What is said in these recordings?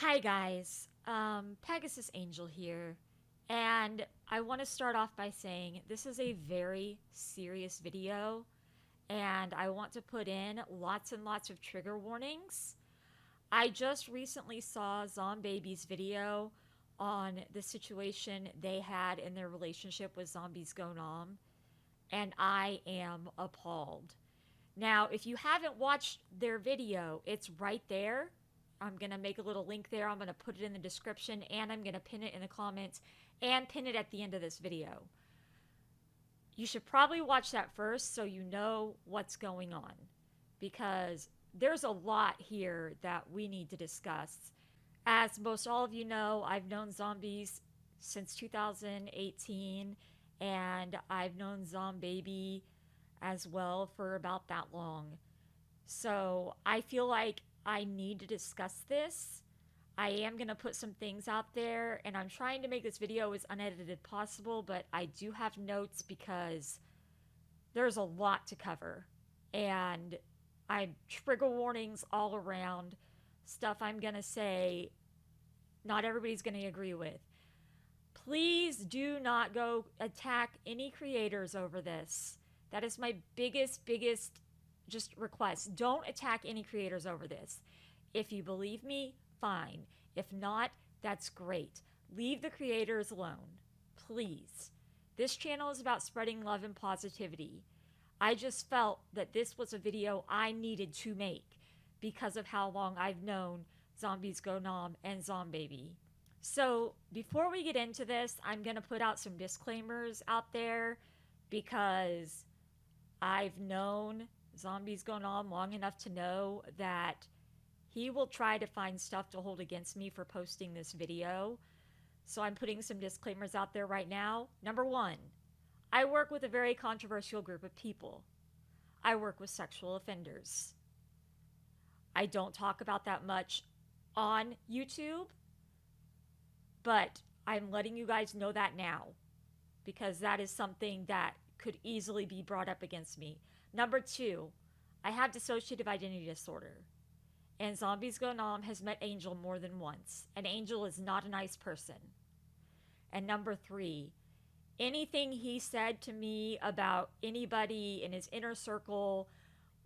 Hi guys, Pegasusangel here, and I want to start off by saying this is a very serious video, and I want to put in lots and lots of trigger warnings. I just recently saw Zombie's video on the situation they had in their relationship with Zombiesgonomb, and I am appalled. Now, if you haven't watched their video, it's right there. I'm going to make a little link there. I'm going to put it in the description and I'm going to pin it in the comments and pin it at the end of this video. You should probably watch that first so you know what's going on because there's a lot here that we need to discuss. As most all of you know, I've known Zombies since 2018 and I've known Zombie as well for about that long. So I feel like I need to discuss this. I am going to put some things out there, and I'm trying to make this video as unedited possible, but I do have notes because there's a lot to cover. And I'm trigger warnings all around, stuff I'm going to say not everybody's going to agree with. Please do not go attack any creators over this. That is my biggest just request. Don't attack any creators over this. If you believe me, fine. If not, that's great. Leave the creators alone, please. This channel is about spreading love and positivity. I just felt that this was a video I needed to make because of how long I've known Zombiesgonomb and Zombie. So before we get into this, I'm going to put out some disclaimers out there because I've known Zombiesgonomb long enough to know that he will try to find stuff to hold against me for posting this video. So I'm putting some disclaimers out there right now. Number one, I work with a very controversial group of people. I work with sexual offenders. I don't talk about that much on YouTube, but I'm letting you guys know that now because that is something that could easily be brought up against me. Number two, I have dissociative identity disorder. And Zombiesgonomb has met Angel more than once. And Angel is not a nice person. And number three, anything he said to me about anybody in his inner circle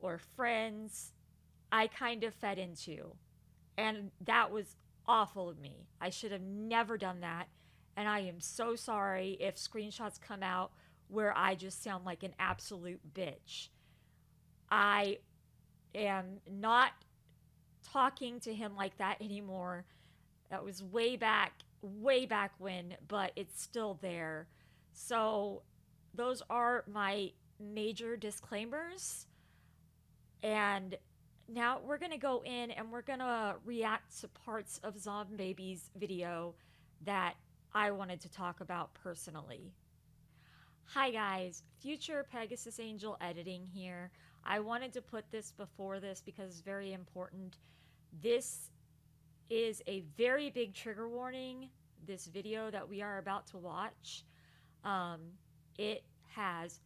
or friends, I kind of fed into. And that was awful of me. I should have never done that. And I am so sorry if screenshots come out where I just sound like an absolute bitch. I am not talking to him like that anymore. That was way back when, but it's still there. So those are my major disclaimers. And now we're going to go in and we're going to react to parts of Zombie's video that I wanted to talk about personally. Hi guys, future Pegasusangel editing here. I wanted to put this before this because it's very important. This is a very big trigger warning, this video that we are about to watch. It has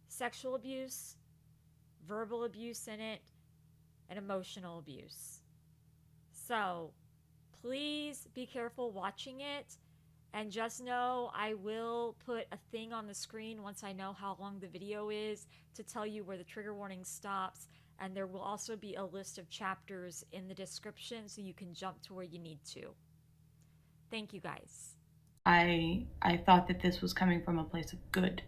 sexual abuse, verbal abuse in it, and emotional abuse. So please be careful watching it. And just know I will put a thing on the screen once I know how long the video is to tell you where the trigger warning stops. And there will also be a list of chapters in the description so you can jump to where you need to. Thank you guys. I thought that this was coming from a place of good.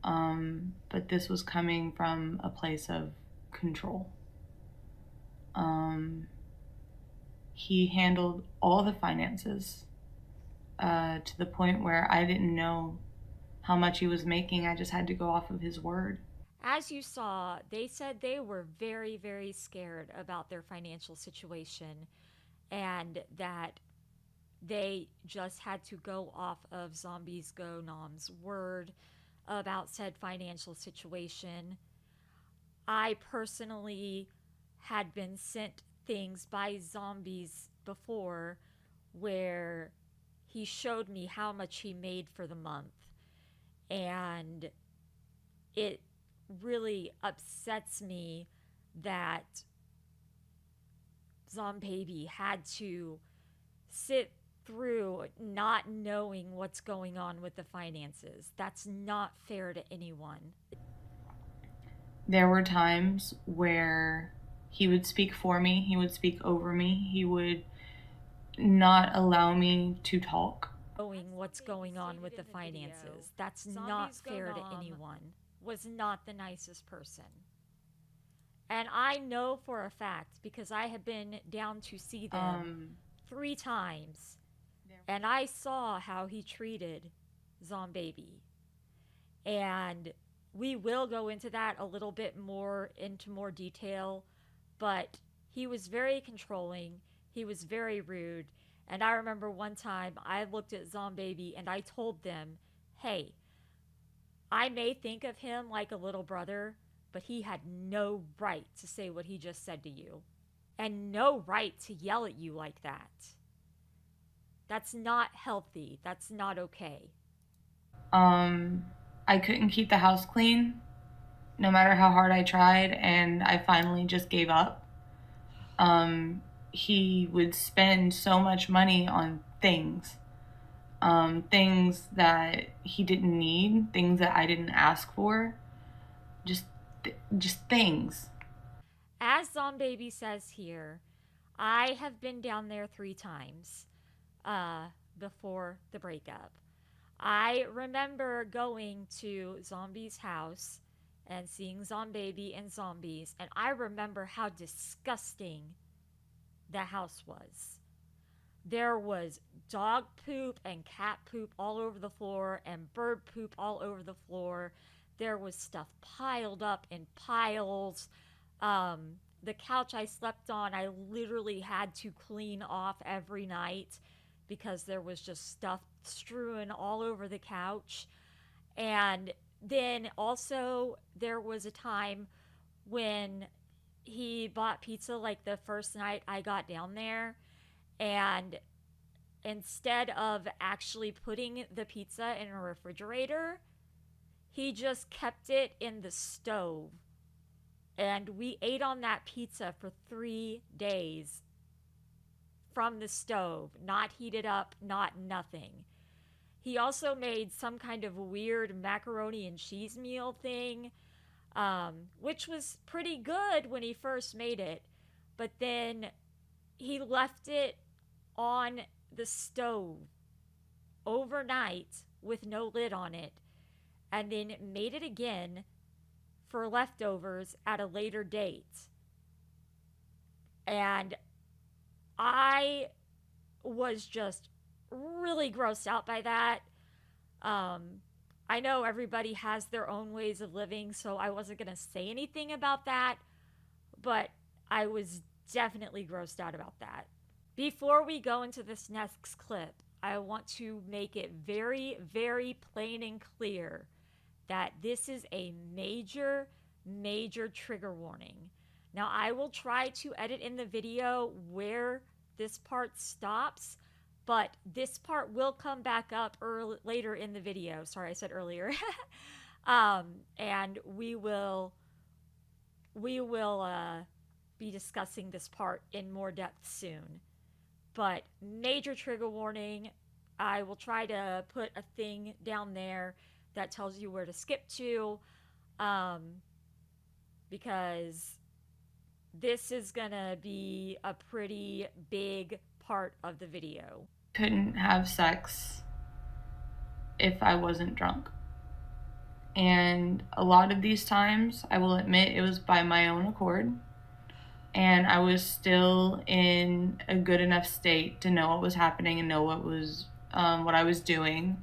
But this was coming from a place of control. He handled all the finances to the point where I didn't know how much he was making. I just had to go off of his word. As you saw, they said they were very scared about their financial situation and that they just had to go off of Zombiesgonomb's word about said financial situation. I personally had been sent things by Zombies before where he showed me how much he made for the month. And it really upsets me that Zombie had to sit through not knowing what's going on with the finances. That's not fair to anyone. There were times where he would speak for me, he would speak over me, he would not allow me to talk. Knowing what's going on with the finances. That's not fair to anyone. Was not the nicest person. And I know for a fact, because I have been down to see them 3 times, and I saw how he treated Zombie. And we will go into that a little bit more, into more detail, but he was very controlling, he was very rude, and I remember one time I looked at Zombie and I told them, hey, I may think of him like a little brother, but he had no right to say what he just said to you, and no right to yell at you like that. That's not healthy. That's not okay. I couldn't keep the house clean no matter how hard I tried, and I finally just gave up. He would spend so much money on things, things that he didn't need, things that I didn't ask for, just things. As Zombie says here, I have been down there 3 times before the breakup. I remember going to Zombie's house and seeing Zombie and zombies, and I remember how disgusting the house was. There was dog poop and cat poop all over the floor and bird poop all over the floor. There was stuff piled up in piles. The couch I slept on, I literally had to clean off every night because there was just stuff strewn all over the couch. And then also, there was a time when he bought pizza like the first night I got down there, and instead of actually putting the pizza in a refrigerator, he just kept it in the stove. And we ate on that pizza for 3 days from the stove, not heated up, not nothing. He also made some kind of weird macaroni and cheese meal thing, which was pretty good when he first made it, but then he left it on the stove overnight with no lid on it, and then made it again for leftovers at a later date. And I was just really grossed out by that. I know everybody has their own ways of living, so I wasn't going to say anything about that, but I was definitely grossed out about that. Before we go into this next clip, I want to make it very, very plain and clear that this is a major, major trigger warning. Now, I will try to edit in the video where this part stops, but this part will come back up later in the video. Sorry, I said earlier. And we will be discussing this part in more depth soon. But major trigger warning. I will try to put a thing down there that tells you where to skip to, because this is gonna be a pretty big part of the video. Couldn't have sex if I wasn't drunk. And a lot of these times, I will admit, it was by my own accord. And I was still in a good enough state to know what was happening and know what I was doing,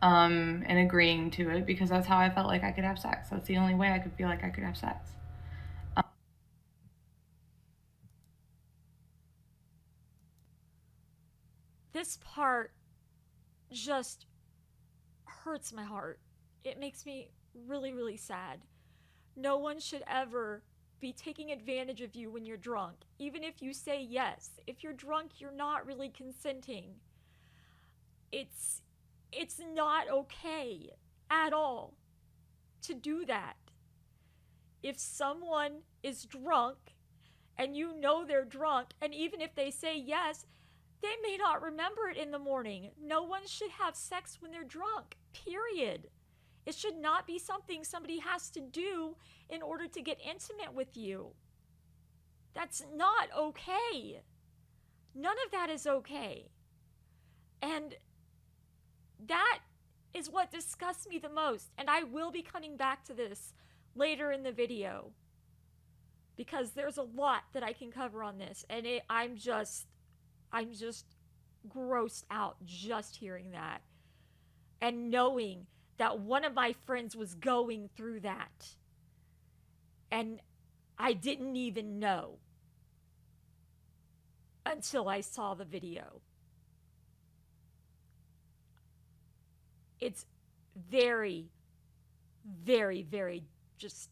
and agreeing to it, because that's how I felt like I could have sex. That's the only way I could feel like I could have sex. This part just hurts my heart. It makes me really, really sad. No one should ever be taking advantage of you when you're drunk, even if you say yes. If you're drunk, you're not really consenting. It's not okay at all to do that. If someone is drunk and you know they're drunk, and even if they say yes, They may not remember it in the morning. No one should have sex when they're drunk, period. It should not be something somebody has to do in order to get intimate with you. That's not okay. None of that is okay. And that is what disgusts me the most. And I will be coming back to this later in the video because there's a lot that I can cover on this. And I'm just grossed out just hearing that and knowing that one of my friends was going through that. And I didn't even know until I saw the video. It's very, very, very just,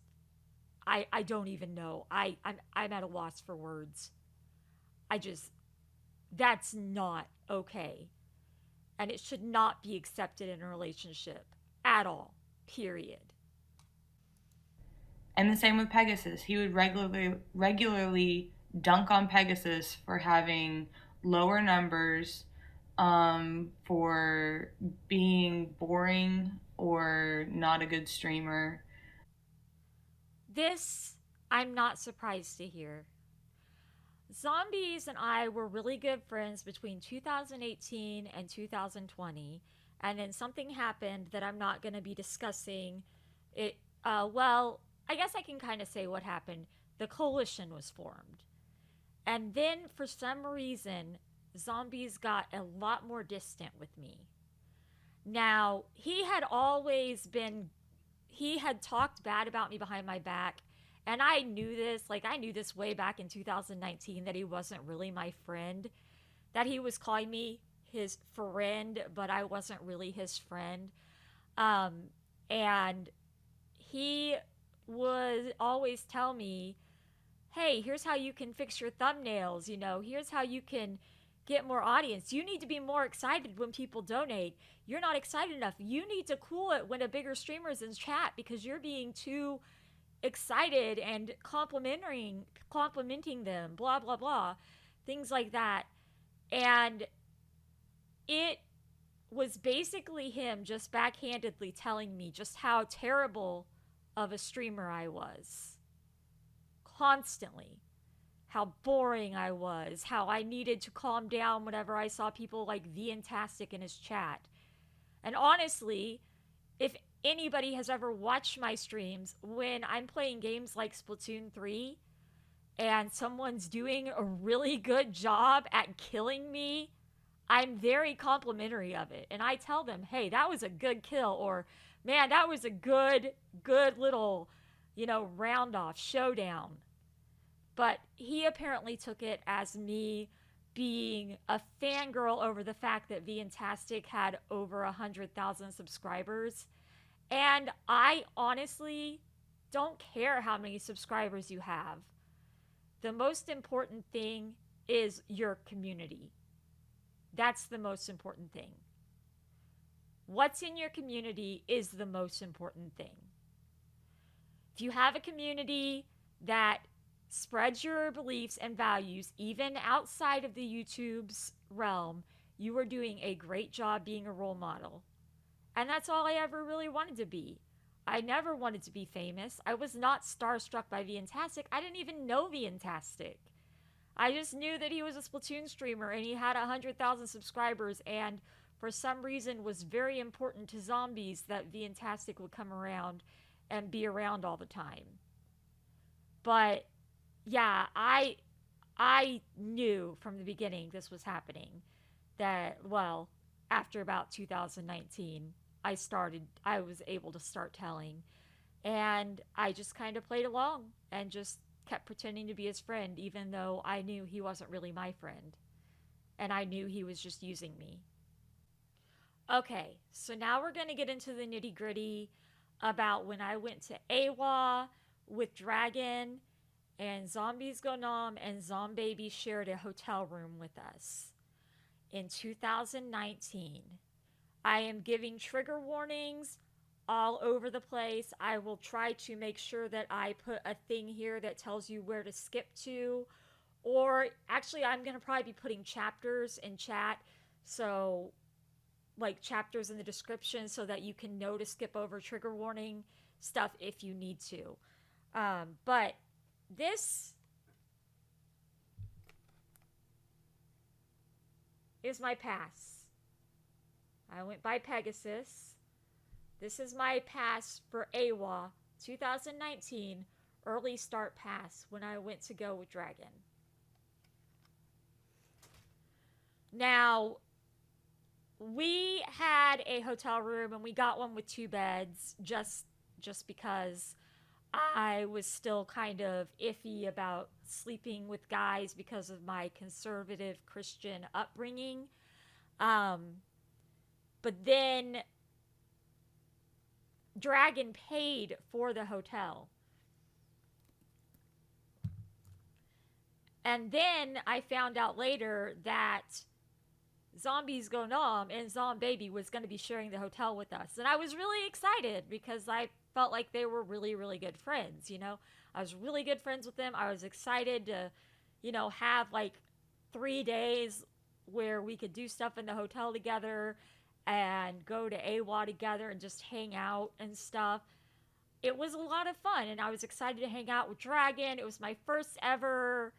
I don't even know. I'm at a loss for words. That's not okay. And it should not be accepted in a relationship at all, period. And the same with Pegasus. He would regularly dunk on Pegasus for having lower numbers, for being boring or not a good streamer. This, I'm not surprised to hear. Zombies and I were really good friends between 2018 and 2020, and then something happened that I'm not going to be discussing. Well, I guess I can kind of say what happened. The coalition was formed. And then, for some reason, Zombies got a lot more distant with me. Now, he had talked bad about me behind my back, and I knew this. Like, I knew this way back in 2019 that he wasn't really my friend, that he was calling me his friend, but I wasn't really his friend. And he would always tell me, hey, here's how you can fix your thumbnails, here's how you can get more audience. You need to be more excited when people donate. You're not excited enough. You need to cool it when a bigger streamer is in chat because you're being too excited and complimenting them, blah, blah, blah. Things like that. And it was basically him just backhandedly telling me just how terrible of a streamer I was. Constantly. How boring I was, how I needed to calm down whenever I saw people like Viantastic in his chat. And honestly, if anybody has ever watched my streams, when I'm playing games like Splatoon 3 and someone's doing a really good job at killing me, I'm very complimentary of it. And I tell them, hey, that was a good kill, or man, that was a good little, round off, showdown. But he apparently took it as me being a fangirl over the fact that Viantastic had over 100,000 subscribers. And I honestly don't care how many subscribers you have. The most important thing is your community. That's the most important thing. What's in your community is the most important thing. If you have a community that spreads your beliefs and values even outside of the YouTube's realm, you are doing a great job being a role model. And that's all I ever really wanted to be. I never wanted to be famous. I was not starstruck by Viantastic. I didn't even know Viantastic. I just knew that he was a Splatoon streamer and he had 100,000 subscribers, and for some reason was very important to Zombies that Viantastic would come around and be around all the time. But yeah, I knew from the beginning this was happening. That, well, after about 2019, I was able to start telling. And I just kind of played along and just kept pretending to be his friend, even though I knew he wasn't really my friend. And I knew he was just using me. Okay, so now we're going to get into the nitty gritty about when I went to AWA with Dragon, and Zombiesgonomb and Zombby shared a hotel room with us in 2019. I am giving trigger warnings all over the place. I will try to make sure that I put a thing here that tells you where to skip to, Or actually, I'm going to probably be putting chapters in chat. So, like chapters in the description so that you can know to skip over trigger warning stuff if you need to. But this is my pass. I went by Pegasus. This is my pass for AWA 2019 early start pass when I went to go with Dragon. Now, we had a hotel room and we got one with 2 beds just because I was still kind of iffy about sleeping with guys because of my conservative Christian upbringing. But then Dragon paid for the hotel. And then I found out later that Zombiesgonomb and Zombie was going to be sharing the hotel with us. And I was really excited because I felt like they were really, really good friends, you know? I was really good friends with them. I was excited to, you know, have like 3 days where we could do stuff in the hotel together and go to AWA together and just hang out and stuff. It was a lot of fun, and I was excited to hang out with Dragon. It was my first ever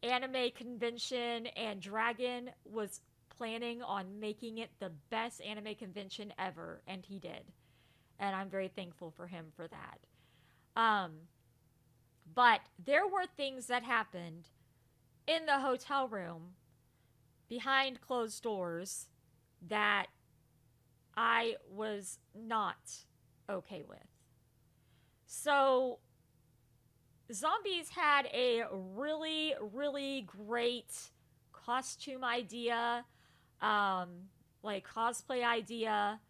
anime convention, and Dragon was planning on making it the best anime convention ever, and he did. And I'm very thankful for him for that. But there were things that happened in the hotel room behind closed doors that I was not okay with. So, Zombies had a really, really great costume idea, like cosplay idea,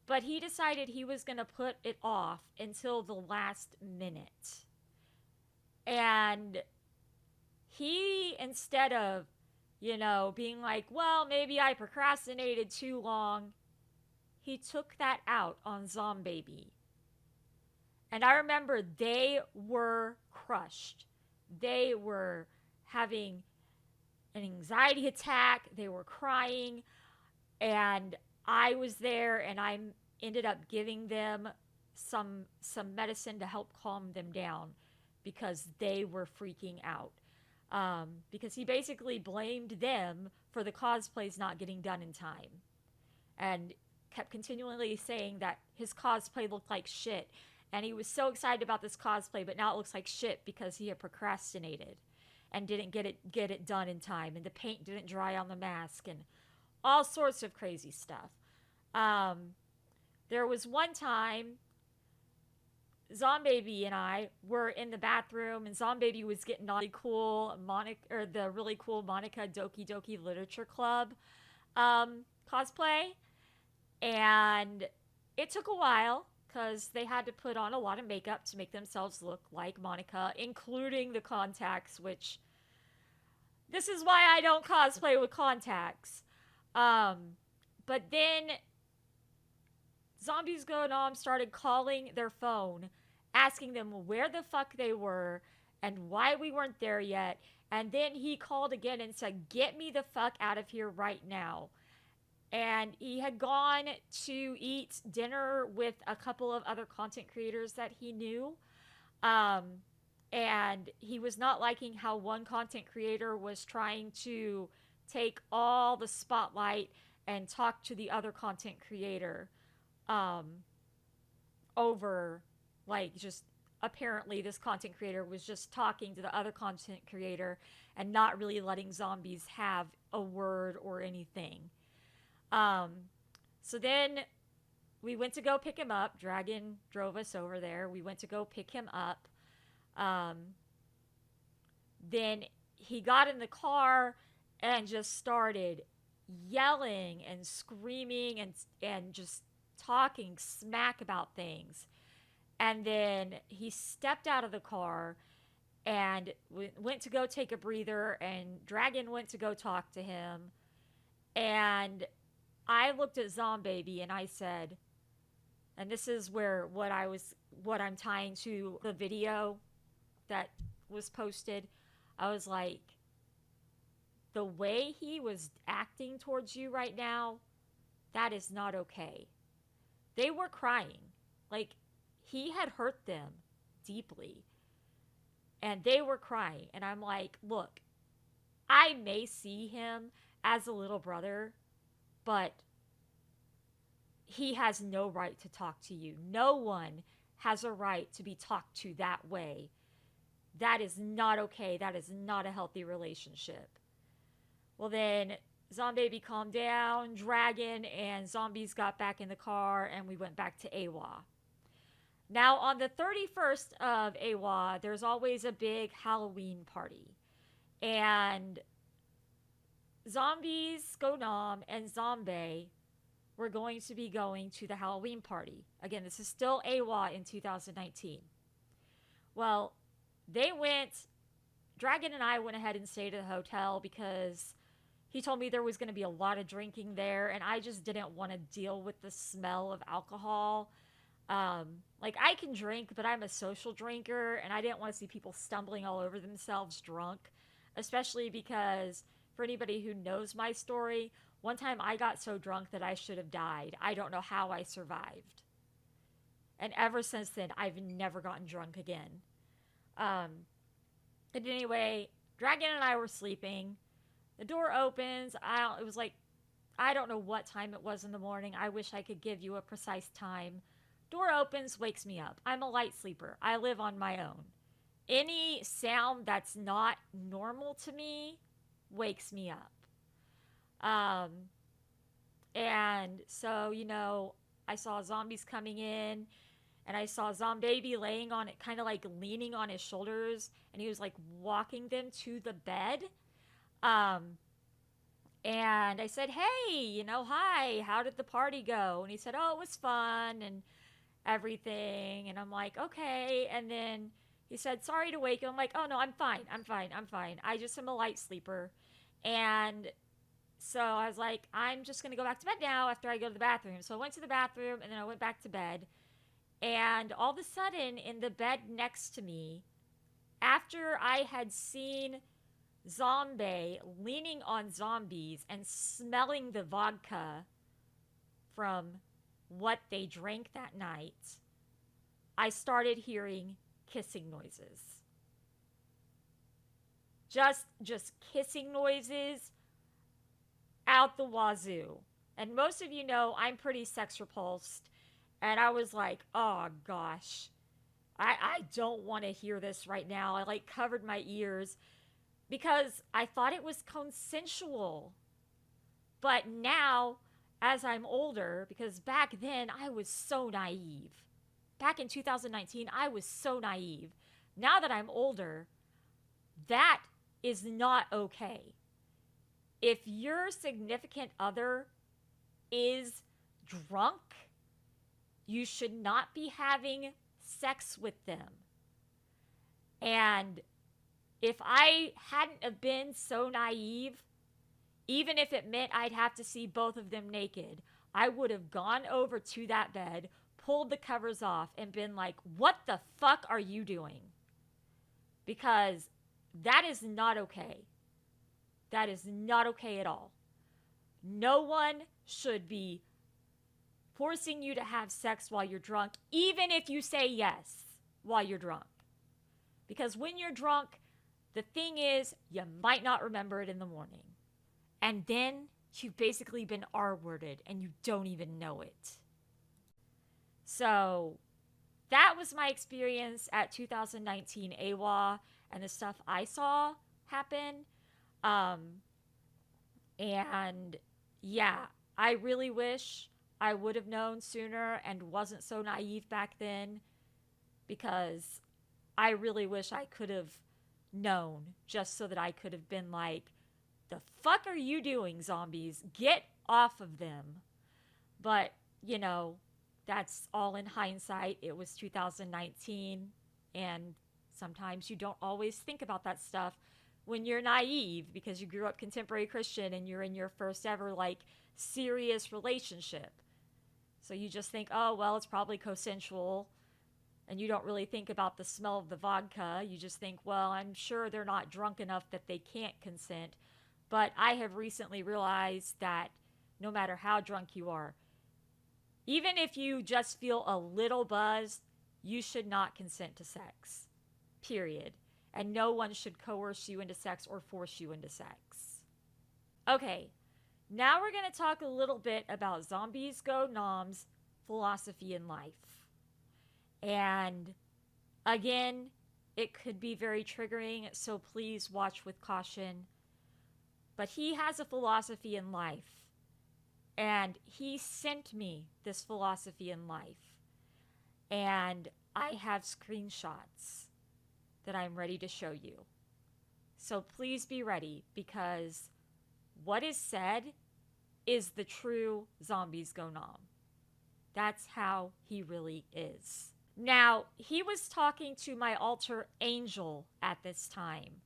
but he decided he was going to put it off until the last minute. And he, instead of, you know, being like, well, maybe I procrastinated too long, he took that out on Zombie. And I remember they were crushed. They were having an anxiety attack. They were crying. And I was there, and I ended up giving them some medicine to help calm them down because they were freaking out. Because he basically blamed them for the cosplays not getting done in time. And kept continually saying that his cosplay looked like shit. And he was so excited about this cosplay, but now it looks like shit because he had procrastinated and didn't get it done in time, and the paint didn't dry on the mask, and all sorts of crazy stuff. There was one time Zombie and I were in the bathroom, and Zombie was getting on the really cool Monica Doki Doki Literature Club cosplay, and it took a while because they had to put on a lot of makeup to make themselves look like Monica, including the contacts, which this is why I don't cosplay with contacts. But then Zombiesgonomb started calling their phone, asking them where the fuck they were and why we weren't there yet. And then he called again and said, get me the fuck out of here right now. And he had gone to eat dinner with a couple of other content creators that he knew. And he was not liking how one content creator was trying to take all the spotlight and talk to the other content creator over, like, just apparently this content creator was just talking to the other content creator and not really letting Zombies have a word or anything. So then we went to go pick him up. Dragon drove us over there. We went to go pick him up. Then he got in the car and just started yelling and screaming and just talking smack about things. And then he stepped out of the car and went to go take a breather, and Dragon went to go talk to him. And I looked at Zombie and I said, and this is where what I'm tying to the video that was posted. I was like, the way he was acting towards you right now, that is not okay. They were crying. Like, he had hurt them deeply. And they were crying. And I'm like, look, I may see him as a little brother, but he has no right to talk to you. No one has a right to be talked to that way. That is not okay. That is not a healthy relationship. Well, then Zombie calmed down, Dragon and Zombies got back in the car, and we went back to AWA. Now, on the 31st of AWA, there's always a big Halloween party. And Zombiesgonomb and Zombie were going to be going to the Halloween party. Again, this is still AWA in 2019. Well, they went, Dragon and I went ahead and stayed at the hotel because he told me there was going to be a lot of drinking there, and I just didn't want to deal with the smell of alcohol. Like, I can drink, but I'm a social drinker, and I didn't want to see people stumbling all over themselves drunk, especially because, for anybody who knows my story, one time I got so drunk that I should have died. I don't know how I survived. And ever since then, I've never gotten drunk again. But anyway, Dragon and I were sleeping. The door opens. It was like, I don't know what time it was in the morning. I wish I could give you a precise time. Door opens, wakes me up. I'm a light sleeper. I live on my own. Any sound that's not normal to me wakes me up. And so, I saw zombies coming in, and I saw Zombie laying on it, kind of like leaning on his shoulders, and he was like walking them to the bed. And I said, hey, hi, how did the party go? And he said, oh, it was fun and everything. And I'm like, okay. And then he said, sorry to wake you. I'm like, oh, no, I'm fine. I just am a light sleeper. And so I was like, I'm just going to go back to bed now after I go to the bathroom. So I went to the bathroom, and then I went back to bed. And all of a sudden, in the bed next to me, after I had seen Zombie leaning on zombies and smelling the vodka from what they drank that night, I started hearing kissing noises. Just kissing noises out the wazoo. And most of you know I'm pretty sex repulsed. And I was like, oh gosh, I don't want to hear this right now. I like covered my ears because I thought it was consensual. But now, as I'm older, because back then I was so naive. Back in 2019, I was so naive. Now that I'm older, that is not okay. If your significant other is drunk, you should not be having sex with them. And if I hadn't have been so naive, even if it meant I'd have to see both of them naked, I would have gone over to that bed, pulled the covers off, and been like, what the fuck are you doing? Because that is not okay. That is not okay at all. No one should be forcing you to have sex while you're drunk, even if you say yes while you're drunk. Because when you're drunk, the thing is, you might not remember it in the morning. And then you've basically been R-worded and you don't even know it. So that was my experience at 2019 AWA and the stuff I saw happen. And yeah, I really wish I would have known sooner and wasn't so naive back then, because I really wish I could have known, just so that I could have been like, the fuck are you doing, zombies? Get off of them. But, that's all in hindsight. It was 2019, and sometimes you don't always think about that stuff when you're naive because you grew up contemporary Christian and you're in your first ever, serious relationship. So you just think, oh, well, it's probably consensual. And you don't really think about the smell of the vodka. You just think, well, I'm sure they're not drunk enough that they can't consent. But I have recently realized that no matter how drunk you are, even if you just feel a little buzzed, you should not consent to sex. Period. And no one should coerce you into sex or force you into sex. Okay, now we're going to talk a little bit about Zombiesgonomb's philosophy in life. And again, it could be very triggering, so please watch with caution. But he has a philosophy in life, and he sent me this philosophy in life. And I have screenshots that I'm ready to show you. So please be ready, because what is said is the true Zombiesgonomb. That's how he really is. Now, he was talking to my alter Angel at this time.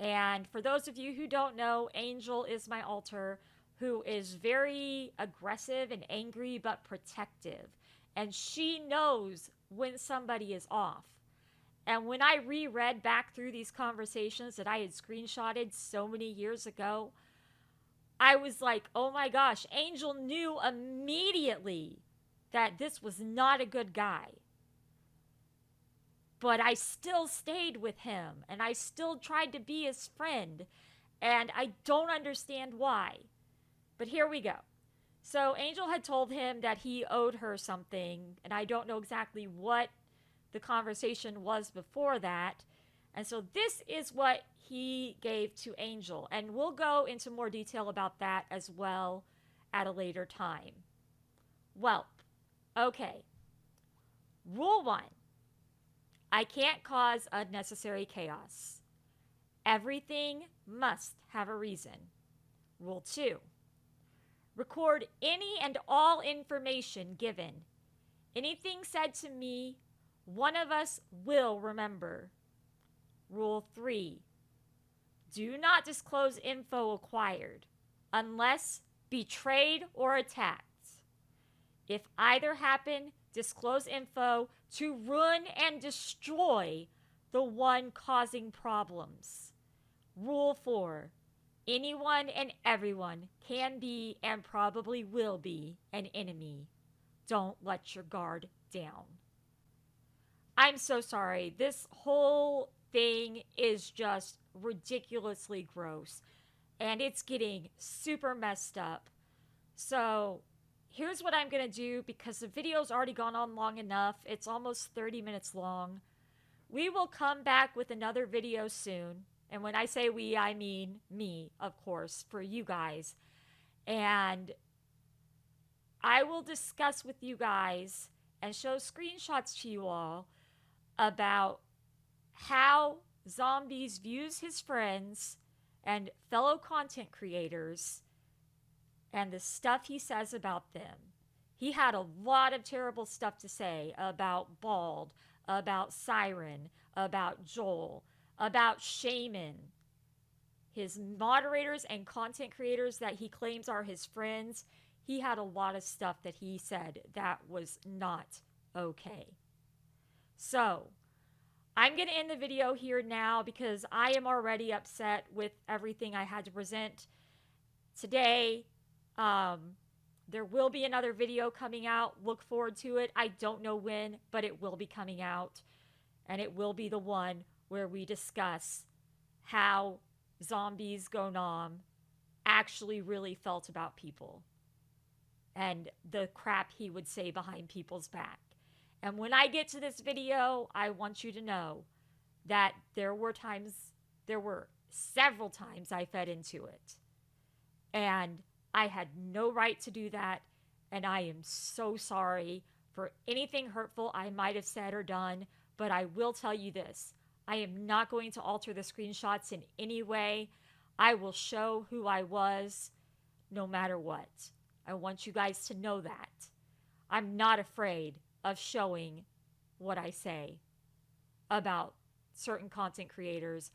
And for those of you who don't know, Angel is my alter, who is very aggressive and angry but protective. And she knows when somebody is off. And when I reread back through these conversations that I had screenshotted so many years ago, I was like, oh my gosh, Angel knew immediately that this was not a good guy. But I still stayed with him, and I still tried to be his friend, and I don't understand why. But here we go. So Angel had told him that he owed her something, and I don't know exactly what the conversation was before that. And so this is what he gave to Angel, and we'll go into more detail about that as well at a later time. Well, okay. Rule 1. I can't cause unnecessary chaos. Everything must have a reason. Rule 2. Record any and all information given. Anything said to me, one of us will remember. Rule 3. Do not disclose info acquired unless betrayed or attacked. If either happen, disclose info to ruin and destroy the one causing problems. Rule 4. Anyone and everyone can be and probably will be an enemy. Don't let your guard down. I'm so sorry. This whole thing is just ridiculously gross, and it's getting super messed up. So here's what I'm going to do, because the video's already gone on long enough. It's almost 30 minutes long. We will come back with another video soon. And when I say we, I mean me, of course, for you guys. And I will discuss with you guys and show screenshots to you all about how Zombies views his friends and fellow content creators and the stuff he says about them. He had a lot of terrible stuff to say about Bald, about Siren, about Joel, about Shaman, his moderators and content creators that he claims are his friends. He had a lot of stuff that he said that was not okay. So I'm going to end the video here now, because I am already upset with everything I had to present today. There will be another video coming out. Look forward to it. I don't know when, but it will be coming out. And it will be the one where we discuss how Zombiesgonomb actually really felt about people and the crap he would say behind people's back. And when I get to this video, I want you to know that there were several times I fed into it. And I had no right to do that. And I am so sorry for anything hurtful I might have said or done. But I will tell you this. I am not going to alter the screenshots in any way. I will show who I was no matter what. I want you guys to know that. I'm not afraid of showing what I say about certain content creators,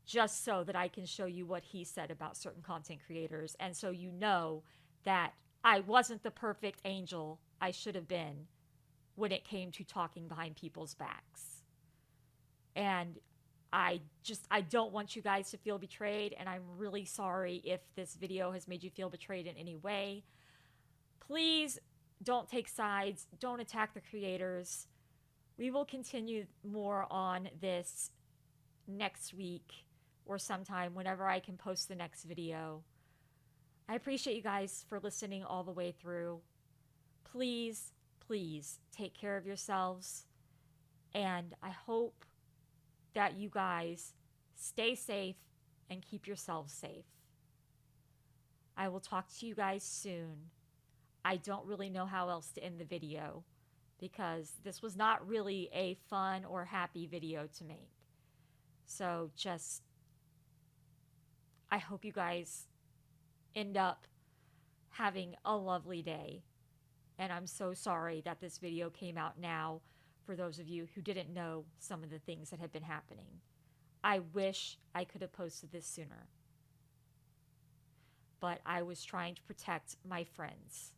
just so that I can show you what he said about certain content creators, and so you know that I wasn't the perfect angel I should have been when it came to talking behind people's backs. And I don't want you guys to feel betrayed, and I'm really sorry if this video has made you feel betrayed in any way. Please don't take sides, don't attack the creators. We will continue more on this next week or sometime whenever I can post the next video. I appreciate you guys for listening all the way through. Please, please take care of yourselves, and I hope that you guys stay safe and keep yourselves safe. I will talk to you guys soon. I don't really know how else to end the video because this was not really a fun or happy video to make. So just, I hope you guys end up having a lovely day. And I'm so sorry that this video came out now for those of you who didn't know some of the things that had been happening. I wish I could have posted this sooner. But I was trying to protect my friends.